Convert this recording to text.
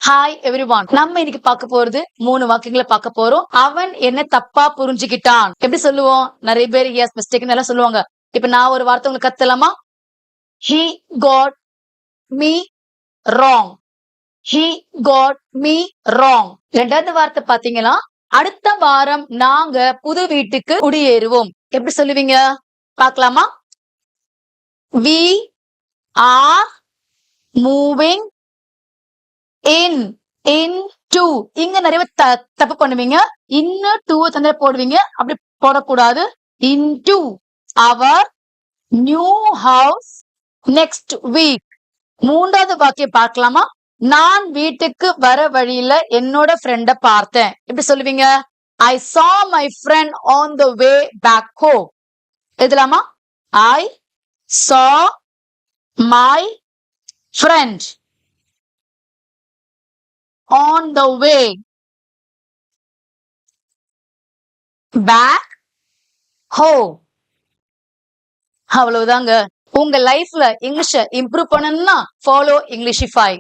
Hi everyone. நம்ம இன்னைக்கு பார்க்க போறது 3 வாக்கியங்களை பார்க்க போறோம். அவன் என்ன தப்பா புரிஞ்சுக்கிட்டான். எப்படி சொல்லுவோம்? நிறைய பேர் எஸ் மிஸ்டேக் எல்லாம் சொல்லுவாங்க. இப்ப நான் ஒரு வார்த்தை உங்களுக்கு கத்தலாமா? He got me wrong. He got me wrong. ரெண்டாவது வார்த்தை பாத்தீங்கன்னா, அடுத்த வாரம் நாங்க புது வீட்டுக்கு குடியேறுவோம். எப்படி சொல்லுவீங்க? பார்க்கலாமா? We are moving into. இங்க நிறைய தப்பு பண்ணுவீங்க. இன்னும் டூ தந்திர போடுவீங்க. அப்படி போடக்கூடாது. into our new house next week. மூன்றாவது வாக்கியம் பார்க்கலாமா? நான் வீட்டுக்கு வர வழியில என்னோட ஃப்ரெண்ட பார்த்தேன். எப்படி சொல்லுவீங்க? I saw my friend on the way back home. எழுதலாமா? I saw my friend on the way back home. அவ்வளவுதாங்க. உங்க லைஃப்ல இங்கிலீஷ இம்ப்ரூவ் பண்ணணும்னா ஃபாலோ இங்கிலீஷிஃபை.